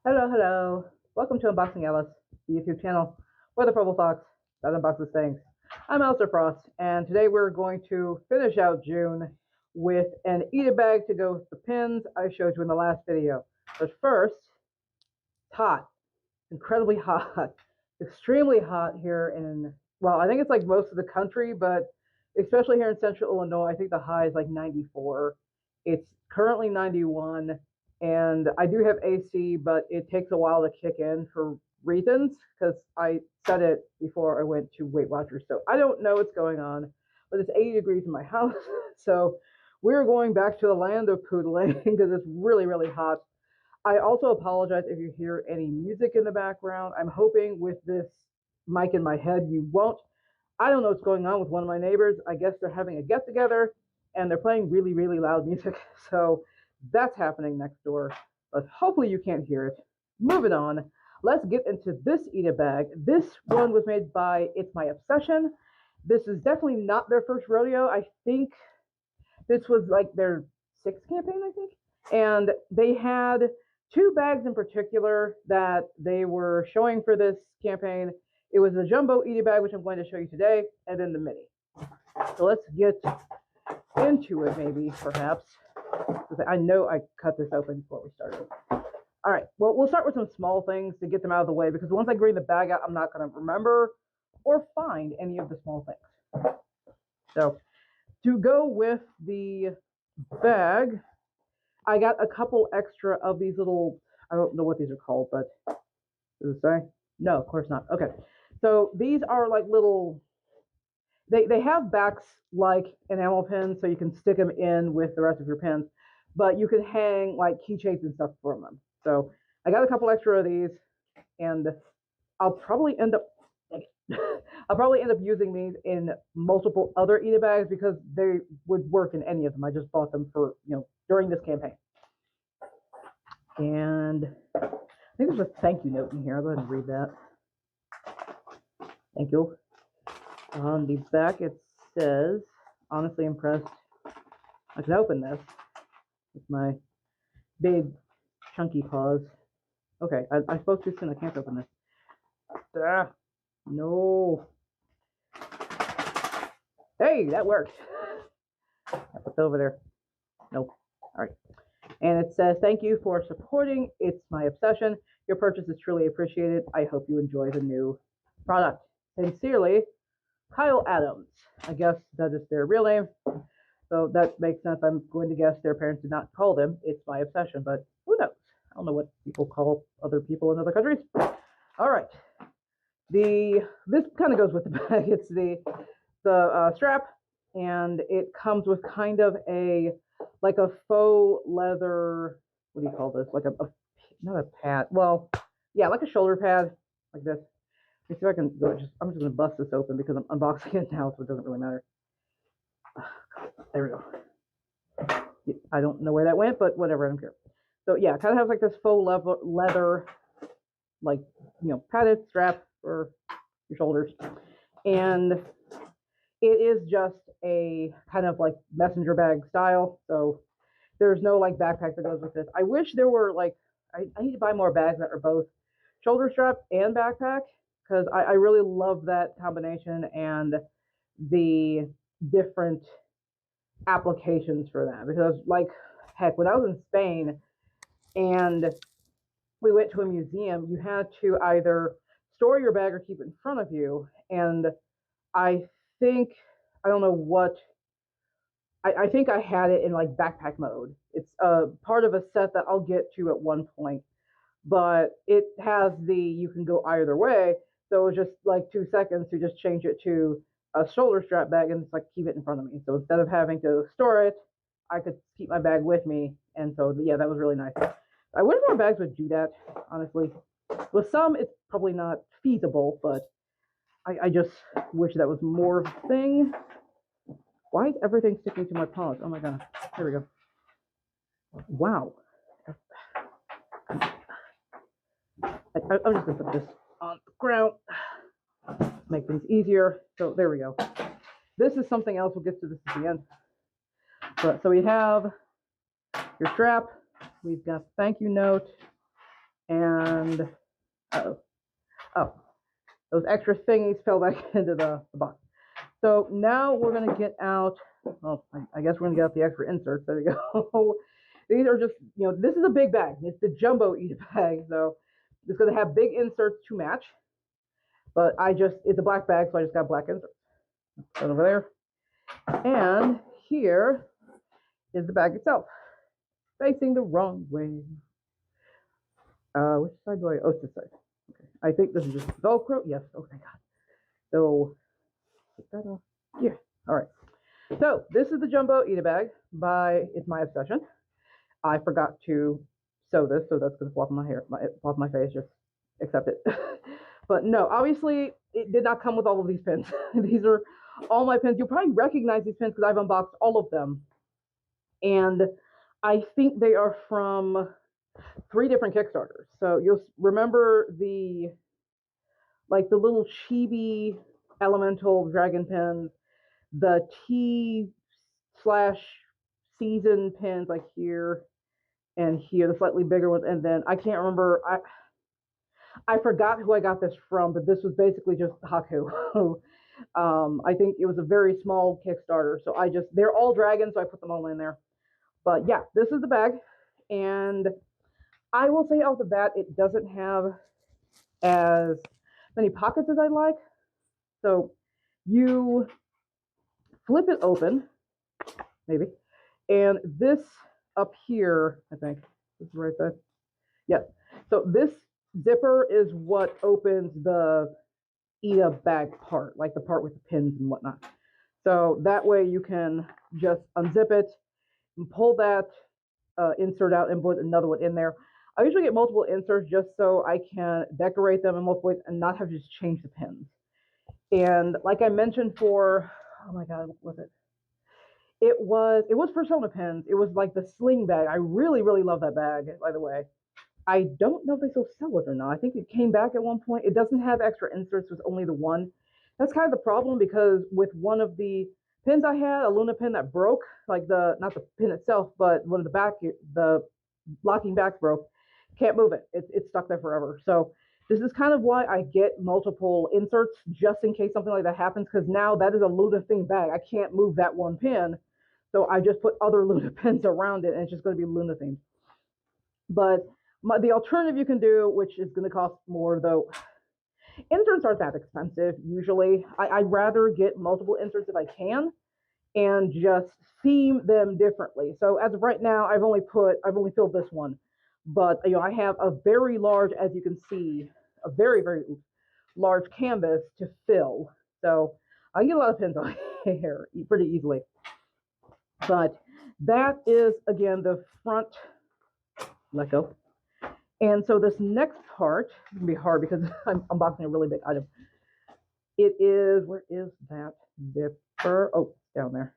Hello, hello. Welcome to Unboxing Alyss, the YouTube channel where the Purple Fox that unboxes things. I'm Alistair Frost, and today we're going to finish out June with an eat-a-bag to go with the pins I showed you in the last video. But first, it's hot. Incredibly hot. Extremely hot here in, well, I think it's like most of the country, but especially here in central Illinois, I think the high is like 94. It's currently 91. And I do have AC, but it takes a while to kick in for reasons because I set it before I went to Weight Watchers. So I don't know what's going on, but it's 80 degrees in my house. So we're going back to the land of poodling because it's really, really hot. I also apologize if you hear any music in the background. I'm hoping with this mic in my head you won't. I don't know what's going on with one of my neighbors. I guess they're having a get together and they're playing really, really loud music. So that's happening next door, but hopefully you can't hear it. Moving on, let's get into this eat-a-bag. This one was made by It's My Obsession. This is definitely not their first rodeo. I think this was like their sixth campaign, I think. And they had two bags in particular that they were showing for this campaign. It was the jumbo eat-a-bag, which I'm going to show you today, and then the mini. So let's get into it, maybe, perhaps. I know I cut this open before we started. All right, well, we'll start with some small things to get them out of the way, because once I bring the bag out, I'm not going to remember or find any of the small things. So to go with the bag, I got a couple extra of these little, I don't know what these are called, but does it say? No, of course not. Okay, so these are like little, they have backs like enamel pins, so you can stick them in with the rest of your pins, but you can hang like keychains and stuff from them. So I got a couple extra of these, and I'll probably end up using these in multiple other eat-a-bags because they would work in any of them. I just bought them for, during this campaign. And I think there's a thank you note in here. I'll go ahead and read that. Thank you. On the back it says, honestly impressed. I can open this with my big chunky paws. Okay, I spoke too soon. I can't open this. No. Hey, that worked. What's over there? Nope. All right. And it says, thank you for supporting It's My Obsession. Your purchase is truly appreciated. I hope you enjoy the new product. Sincerely, Kyle Adams. I guess that is their real name. So that makes sense. I'm going to guess their parents did not call them It's My Obsession, but who knows? I don't know what people call other people in other countries. All right. This kind of goes with the bag. It's the strap, and it comes with kind of like a faux leather, what do you call this? Like not a pad. Well, yeah, like a shoulder pad, like this. Let me see if I can go. I'm just going to bust this open because I'm unboxing it now, so it doesn't really matter. There we go. I don't know where that went, but whatever, I don't care. So yeah, it kind of has like this faux leather, like, padded strap for your shoulders. And it is just a kind of like messenger bag style. So there's no like backpack that goes with this. I wish there were like, I need to buy more bags that are both shoulder strap and backpack, because I really love that combination and the different applications for that. Because like, heck, when I was in Spain and we went to a museum, you had to either store your bag or keep it in front of you. And I think, I don't know what, I think I had it in like backpack mode. It's part of a set that I'll get to at one point, but it has you can go either way. So it was just like 2 seconds to just change it to a shoulder strap bag and just like keep it in front of me. So instead of having to store it, I could keep my bag with me. And so, yeah, that was really nice. I wish more bags would do that, honestly. With some, it's probably not feasible, but I just wish that was more thing. Why is everything sticking to my paws? Oh my god. Here we go. Wow. I'm just going to put this on the ground. Make things easier. So there we go. This is something else. We'll get to this at the end. So we have your strap. We've got the thank you note. And oh, those extra thingies fell back into the box. So now we're going to get out, well, I guess we're going to get out the extra inserts. There we go. These are just, this is a big bag. It's the jumbo eat bag. So it's going to have big inserts to match. But it's a black bag, so I just got black inserts. Put it over there. And here is the bag itself, facing the wrong way. Which side do I? Oh, it's this side. Okay. I think this is just Velcro. Yes. Oh, thank God. So, put that off here. All right. So, this is the Jumbo Eat a Bag by It's My Obsession. I forgot to sew this, so that's going to fall off my hair, fall off my face. Just accept it. But no, obviously, it did not come with all of these pins. These are all my pins. You'll probably recognize these pins because I've unboxed all of them. And I think they are from 3 different Kickstarters. So you'll remember the little chibi elemental dragon pins, the T/season pins like here and here, the slightly bigger ones, and then I can't remember. I forgot who I got this from, but this was basically just Haku. I think it was a very small Kickstarter, so they're all dragons, so I put them all in there. But yeah, this is the bag, and I will say off the bat, it doesn't have as many pockets as I like. So you flip it open, maybe, and this up here, I think, this is right there. Yeah. So this zipper is what opens the eat-a bag part, like the part with the pins and whatnot. So that way you can just unzip it and pull that insert out and put another one in there. I usually get multiple inserts just so I can decorate them in multiple ways and not have to just change the pins. And like I mentioned oh my God, what was it? It was Persona pins. It was like the sling bag. I really, really love that bag, by the way. I don't know if they still sell it or not. I think it came back at one point. It doesn't have extra inserts. There's only the one. That's kind of the problem because with one of the pins I had, a Luna pin that broke, like not the pin itself, but one of the locking backs broke. Can't move it. It's stuck there forever. So this is kind of why I get multiple inserts just in case something like that happens, because now that is a Luna thing bag. I can't move that one pin. So I just put other Luna pins around it, and it's just going to be Luna themed. But the alternative you can do, which is going to cost more, though, inserts aren't that expensive usually. I'd rather get multiple inserts if I can and just theme them differently. So as of right now, I've only filled this one, but I have a very large, as you can see, a very, very large canvas to fill. So I can get a lot of pins on here pretty easily. But that is, again, the front. Let go. And so this next part is going to be hard because I'm unboxing a really big item. It is, where is that zipper? Oh, it's down there.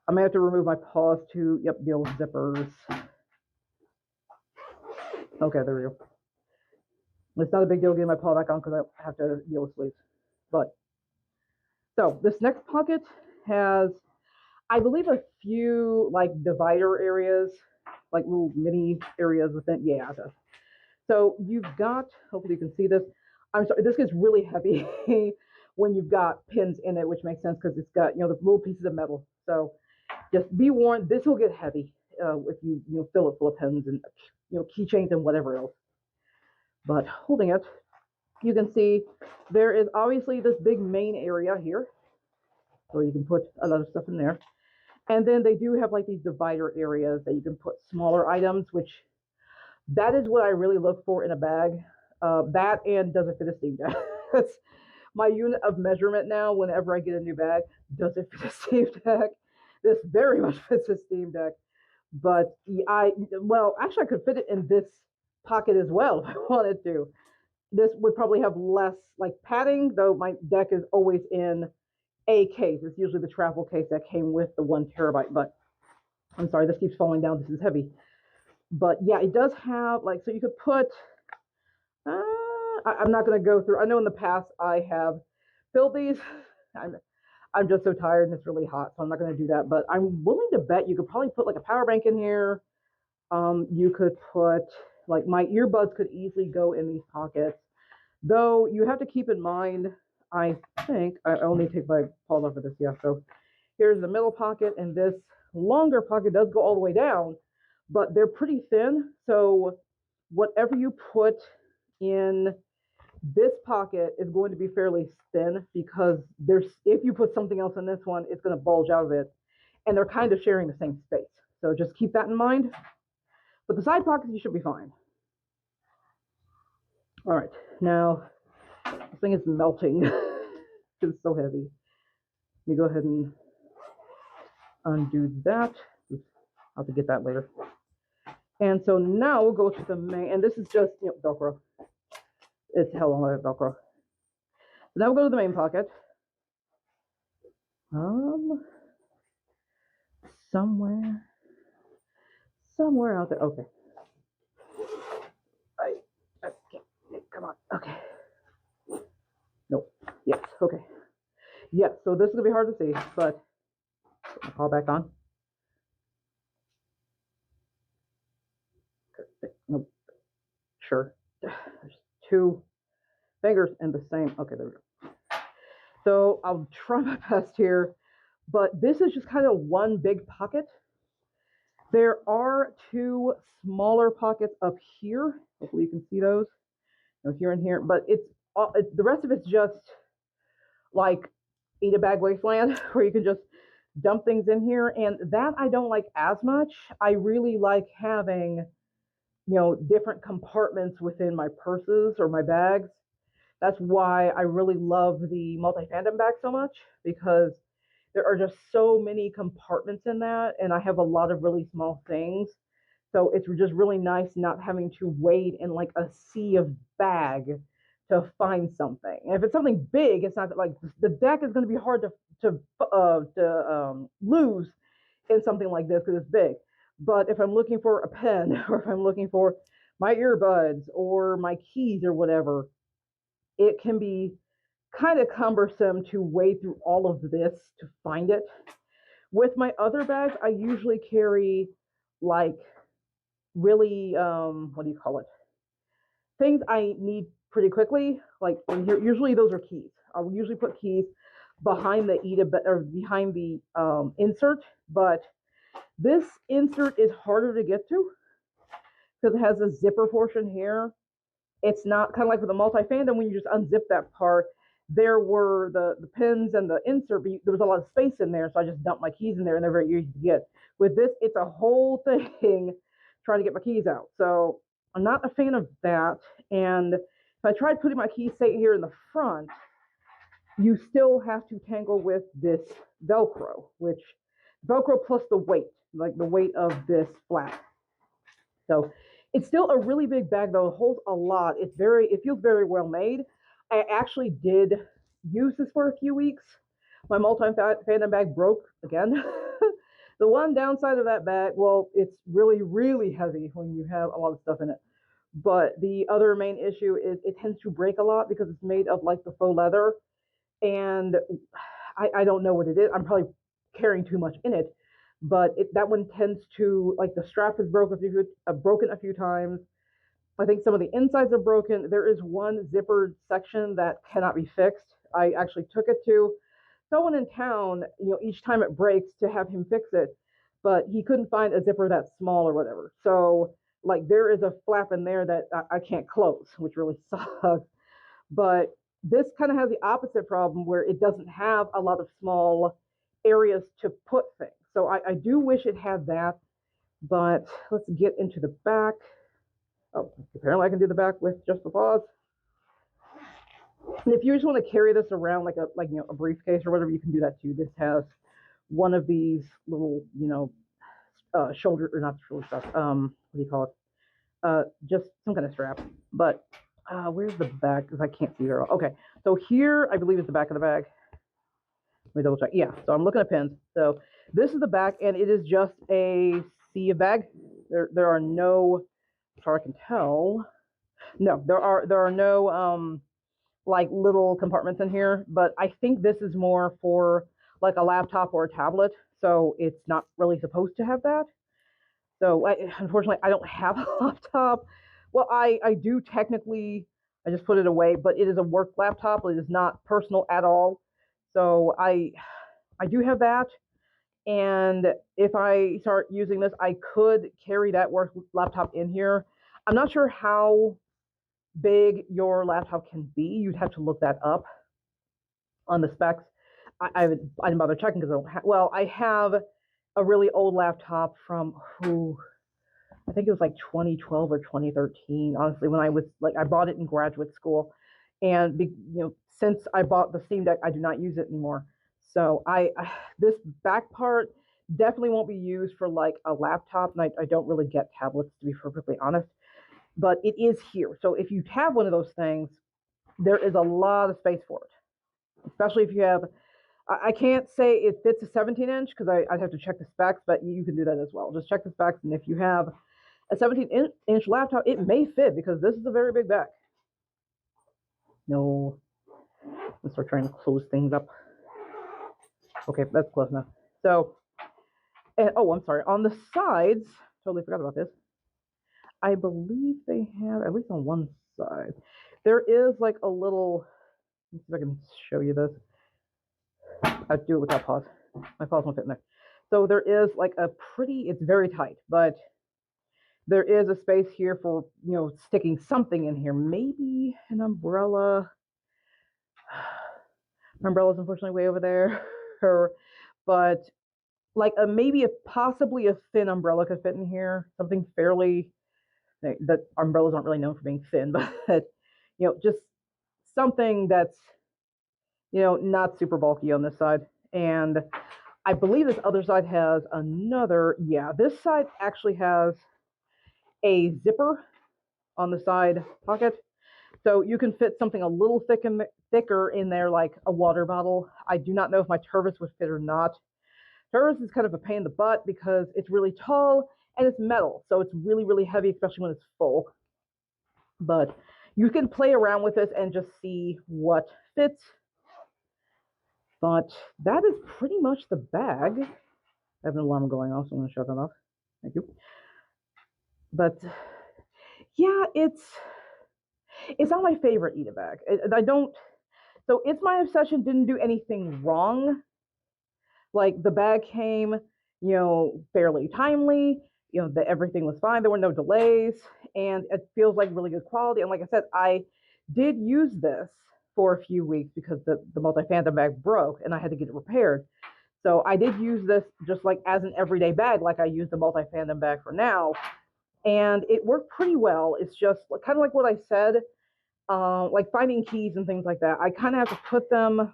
I may have to remove my paws to, deal with zippers. Okay, there we go. It's not a big deal getting my paw back on because I have to deal with sleeves. But, so this next pocket has, I believe, a few divider areas, like little mini areas within. Yeah, it does. So you've got, hopefully you can see this. I'm sorry, this gets really heavy when you've got pins in it, which makes sense because it's got, the little pieces of metal. So just be warned, this will get heavy if you fill it full of pins and keychains and whatever else. But holding it, you can see there is obviously this big main area here, so you can put a lot of stuff in there. And then they do have these divider areas that you can put smaller items, which that is what I really look for in a bag. That and does it fit a Steam Deck? That's my unit of measurement now whenever I get a new bag. Does it fit a Steam Deck? This very much fits a Steam Deck. But actually I could fit it in this pocket as well if I wanted to. This would probably have less padding, though my deck is always in a case. It's usually the travel case that came with the 1 terabyte, but I'm sorry, this keeps falling down. This is heavy. But yeah, it does have so you could put, I'm not going to go through. I know in the past I have filled these. I'm just so tired and it's really hot, so I'm not going to do that. But I'm willing to bet you could probably put a power bank in here. You could put Like my earbuds could easily go in these pockets, though you have to keep in mind, I think, I only take my paws off of this, yeah, so here's the middle pocket, and this longer pocket does go all the way down, but they're pretty thin, so whatever you put in this pocket is going to be fairly thin, because if you put something else in this one, it's going to bulge out of it, and they're kind of sharing the same space. So just keep that in mind. But the side pockets, you should be fine. All right, now this thing is melting. It's so heavy. Let me go ahead and undo that. I'll have to get that later. And so now we'll go to the main, and this is just, Velcro. It's hell on Velcro. So now we'll go to the main pocket. Somewhere out there. Okay. Come on. Okay. Nope. Yes. Okay. Yes. So this is gonna be hard to see, but put my paw back on. Nope. Sure. There's two fingers in the same. Okay, there we go. So I'll try my best here, but this is just kind of one big pocket. There are two smaller pockets up here. Hopefully you can see those. Here and here, but the rest of it's just like eat a bag wasteland, where you can just dump things in here, and that I don't like as much. I really like having, different compartments within my purses or my bags. That's why I really love the multi-fandom bag so much, because there are just so many compartments in that, and I have a lot of really small things. So it's just really nice not having to wade in like a sea of bag to find something. And if it's something big, it's not like the deck is going to be hard to lose in something like this because it's big. But if I'm looking for a pen, or if I'm looking for my earbuds or my keys or whatever, it can be kind of cumbersome to wade through all of this to find it. With my other bags, I usually carry like really, what do you call it? Things I need pretty quickly. Like usually those are keys. I'll usually put keys behind the behind the insert, but this insert is harder to get to because it has a zipper portion here. It's not kind of like with the multi-fandom when you just unzip that part. There were the pins and the insert, but there was a lot of space in there, so I just dumped my keys in there, and they're very easy to get. With this, it's a whole thing trying to get my keys out. So I'm not a fan of that. And if I tried putting my keys, say, here in the front, you still have to tangle with this Velcro, which Velcro plus the weight, like the weight of this flap. So it's still a really big bag, though. It holds a lot. It feels very well made. I actually did use this for a few weeks. My multi-fandom bag broke again. The one downside of that bag, well, it's really, really heavy when you have a lot of stuff in it. But the other main issue is it tends to break a lot because it's made of like the faux leather. And I don't know what it is. I'm probably carrying too much in it. But that one tends to, like, the strap is broken a few times. I think some of the insides are broken. There is one zippered section that cannot be fixed. I actually took it to someone in town, each time it breaks, to have him fix it, but he couldn't find a zipper that small or whatever. So like there is a flap in there that I can't close, which really sucks. But this kind of has the opposite problem where it doesn't have a lot of small areas to put things. So I do wish it had that, but let's get into the back. Oh, apparently I can do the back with just the paws. And if you just want to carry this around like a briefcase or whatever, you can do that too. This has one of these little, shoulder, or not shoulder stuff. What do you call it? Just some kind of strap. But where's the back? Because I can't see her. Okay, so here I believe is the back of the bag. Let me double check. Yeah, so I'm looking at pins. So this is the back, and it is just a sea of bag. There are no, as far as I can tell, no, there are no like little compartments in here, but I think this is more for like a laptop or a tablet, so it's not really supposed to have that. So unfortunately I don't have a laptop, Well, I do technically, I just put it away, but it is a work laptop. It is not personal at all. So I do have that. And if I start using this, I could carry that work laptop in here. I'm not sure how big your laptop can be. You'd have to look that up on the specs. I didn't bother checking because I don't have, well, I have a really old laptop from who, I think it was like 2012 or 2013, honestly, when I was like, I bought it in graduate school. And, since I bought the Steam Deck, I do not use it anymore. So this back part definitely won't be used for like a laptop. And I don't really get tablets, to be perfectly honest, but it is here. So if you have one of those things, there is a lot of space for it, especially if you have, I can't say it fits a 17-inch because I'd have to check the specs, but you can do that as well. Just check the specs, and if you have a 17-inch laptop, it may fit because this is a very big bag. No, let's start trying to close things up. Okay, that's close enough. So, and oh, I'm sorry. On the sides, totally forgot about this. I believe they have, at least on one side, there is like a little, let's see if I can show you this. I'd do it without pause. My pause won't fit in there. So there is like a pretty, it's very tight, but there is a space here for, sticking something in here. Maybe an umbrella. My umbrella's unfortunately way over there. But like maybe possibly a thin umbrella could fit in here. Something fairly, that umbrellas aren't really known for being thin, but, just something that's, not super bulky on this side. And I believe this other side has another, this side actually has a zipper on the side pocket. So you can fit something a little thicker in there, like a water bottle. I do not know if my Tervis would fit or not. Tervis is kind of a pain in the butt because it's really tall and it's metal. So it's really, really heavy, especially when it's full. But you can play around with this and just see what fits. But that is pretty much the bag. I have an alarm going off, so I'm going to shut that off. Thank you. But yeah, it's not my favorite eat-a bag. So It's My Obsession didn't do anything wrong. Like the bag came, fairly timely. Everything was fine. There were no delays, and it feels like really good quality. And like I said, I did use this for a few weeks because the multi-fandom bag broke and I had to get it repaired. So I did use this just like as an everyday bag, like I use the multi-fandom bag for now. And it worked pretty well. It's just kind of like what I said, like finding keys and things like that. I kind of have to put them,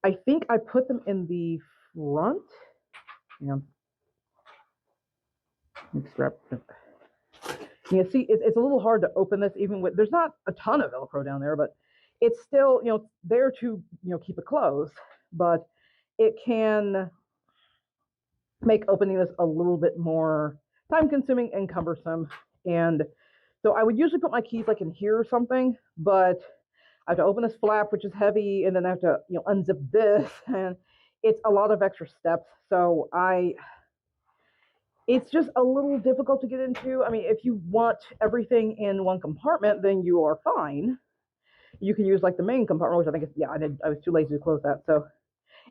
I think I put them in the front. Yeah. You see, it's a little hard to open this even with, there's not a ton of Velcro down there, but it's still, there to, keep it closed, but it can make opening this a little bit more time consuming and cumbersome. And so I would usually put my keys like in here or something, but I have to open this flap, which is heavy, and then I have to, unzip this, and it's a lot of extra steps. So it's just a little difficult to get into. I mean, if you want everything in one compartment, then you are fine. You can use like the main compartment, which I think is, I was too lazy to close that. So,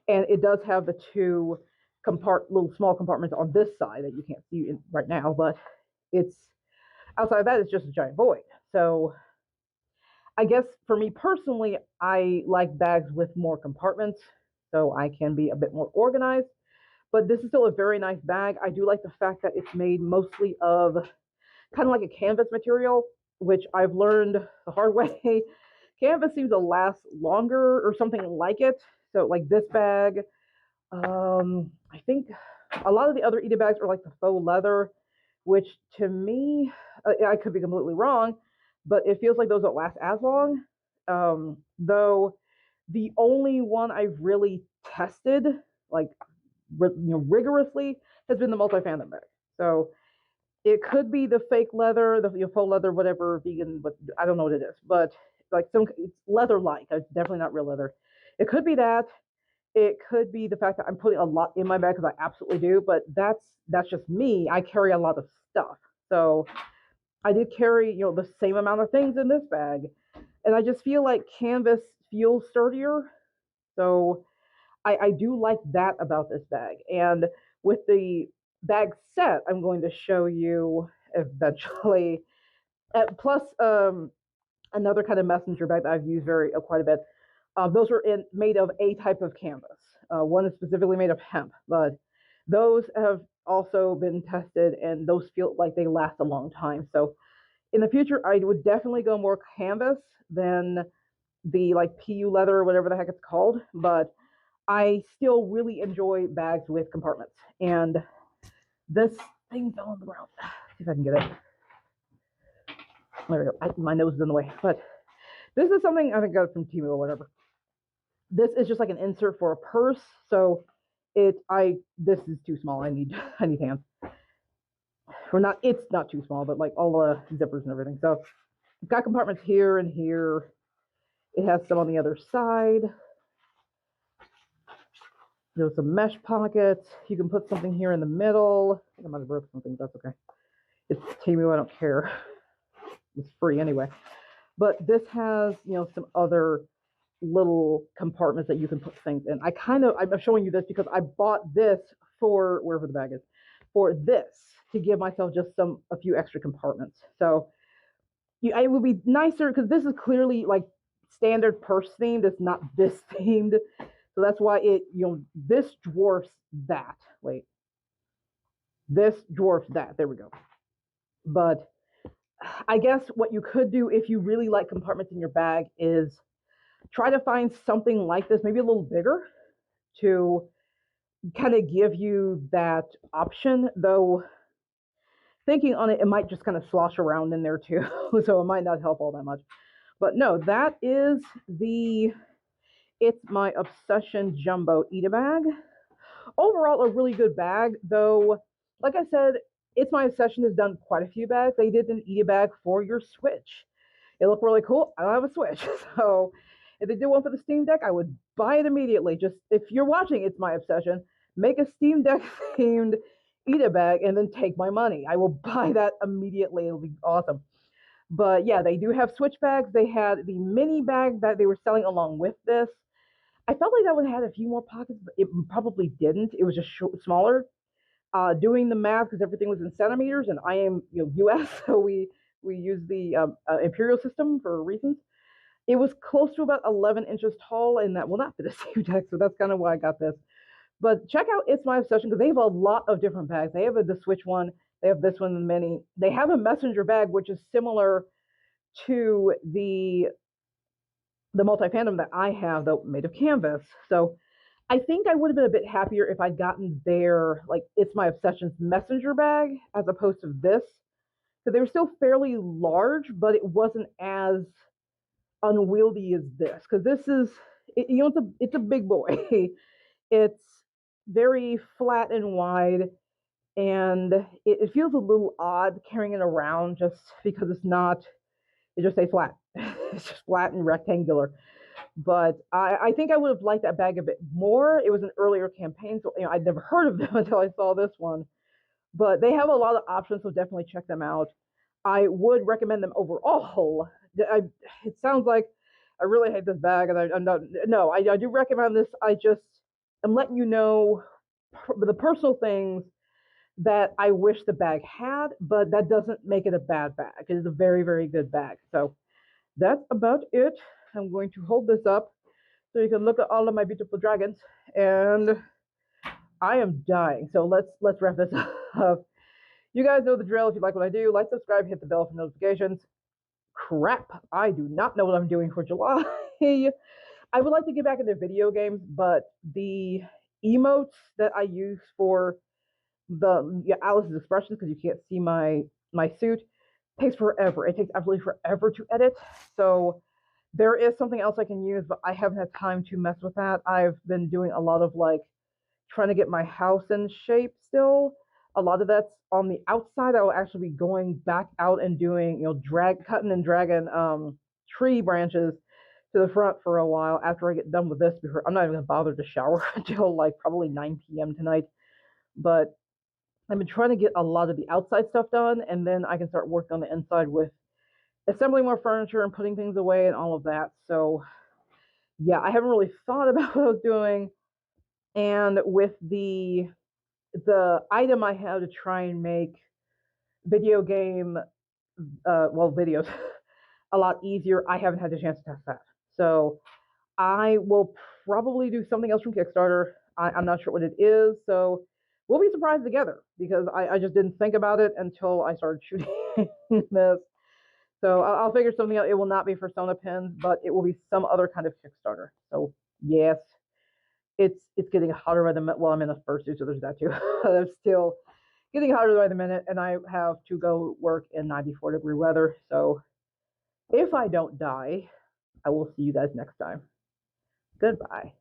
and it does have the two little small compartments on this side that you can't see right now, but it's outside of that, it's just a giant void. So I guess for me personally, I like bags with more compartments so I can be a bit more organized. But this is still a very nice bag. I do like the fact that it's made mostly of kind of like a canvas material, which I've learned the hard way. Canvas seems to last longer or something like it. So like this bag, I think a lot of the other Eda bags are like the faux leather, which to me, I could be completely wrong, but it feels like those don't last as long. Though the only one I've really tested, like rigorously, has been the multi-fandom bag. So it could be the fake leather, the faux leather, whatever, vegan, but I don't know what it is. But like it's leather-like. It's definitely not real leather. It could be that. It could be the fact that I'm putting a lot in my bag because I absolutely do. But that's just me. I carry a lot of stuff. So I did carry, the same amount of things in this bag, and I just feel like canvas feels sturdier. So I do like that about this bag. And with the bag set, I'm going to show you eventually. Plus, another kind of messenger bag that I've used quite a bit. Those are made of a type of canvas. One is specifically made of hemp, but those have also been tested, and those feel like they last a long time. So in the future, I would definitely go more canvas than the like PU leather or whatever the heck it's called. But I still really enjoy bags with compartments. And this thing fell on the ground. See if I can get it. There we go. My nose is in the way. But this is something I think I got from Temu or whatever. This is just like an insert for a purse. So this is too small. I need hands. Or not, it's not too small, but like all the zippers and everything. So it's got compartments here and here. It has some on the other side. There's some mesh pockets. You can put something here in the middle. I think I might have broken something, but that's okay. It's Temu, I don't care. It's free anyway. But this has, some other little compartments that you can put things in. I'm showing you this because I bought this for wherever the bag is, for this to give myself just a few extra compartments. So it would be nicer because this is clearly like standard purse themed. It's not this themed. So that's why this dwarfs that. Wait. This dwarfs that. There we go. But I guess what you could do if you really like compartments in your bag is try to find something like this, maybe a little bigger, to kind of give you that option. Though thinking on it, it might just kind of slosh around in there too. So it might not help all that much. But no, that is It's My Obsession Jumbo Eat-A Bag. Overall, a really good bag, though, like I said, It's My Obsession has done quite a few bags. They did an Eat-A Bag for your Switch. It looked really cool. I don't have a Switch, so if they did one for the Steam Deck, I would buy it immediately. Just if you're watching It's My Obsession, make a Steam Deck themed Eat-A Bag and then take my money. I will buy that immediately. It'll be awesome. But yeah, they do have Switch bags. They had the mini bag that they were selling along with this. I felt like that would have had a few more pockets, but it probably didn't. It was just smaller. Doing the math, because everything was in centimeters, and I am U.S., so we use the imperial system for reasons. It was close to about 11 inches tall, and that will not fit a Steam Deck, so that's kind of why I got this. But check out It's My Obsession, because they have a lot of different bags. They have the Switch one. They have this one, the mini. They have a messenger bag, which is similar to the multi-fandom that I have, though made of canvas. So I think I would have been a bit happier if I'd gotten their, like, It's My Obsession's messenger bag as opposed to this. So they were still fairly large, but it wasn't as unwieldy as this. Because this is, it's a big boy. It's very flat and wide, and it feels a little odd carrying it around just because it just stays flat. It's just flat and rectangular. But I think I would have liked that bag a bit more. It was an earlier campaign, so I'd never heard of them until I saw this one. But they have a lot of options, so definitely check them out. I would recommend them overall. It sounds like I really hate this bag, and I'm not. No, I do recommend this. I'm letting you know the personal things that I wish the bag had, but that doesn't make it a bad bag. It is a very, very good bag. So that's about it. I'm going to hold this up so you can look at all of my beautiful dragons, and I am dying. So let's wrap this up. You guys know the drill. If you like what I do, like, subscribe, hit the bell for notifications. Crap, I do not know what I'm doing for July. I would like to get back into video games, but the emotes that I use for Alyss's expressions, because you can't see my suit, takes forever. It takes absolutely forever to edit. So there is something else I can use, but I haven't had time to mess with that. I've been doing a lot of trying to get my house in shape still. A lot of that's on the outside. I will actually be going back out and doing, cutting and dragging tree branches to the front for a while after I get done with this. Before I'm not even gonna bother to shower until probably 9 p.m. tonight. But I've been trying to get a lot of the outside stuff done, and then I can start working on the inside with assembling more furniture and putting things away and all of that. So yeah, I haven't really thought about what I was doing. And with the item I have to try and make video game videos a lot easier, I haven't had the chance to test that. So I will probably do something else from Kickstarter. I'm not sure what it is, so we'll be surprised together because I just didn't think about it until I started shooting this. So I'll figure something out. It will not be for Sona pins, but it will be some other kind of Kickstarter. So yes, it's getting hotter by the minute. Well, I'm in a fursuit, so there's that too. I'm still getting hotter by the minute, and I have to go work in 94-degree weather. So if I don't die, I will see you guys next time. Goodbye.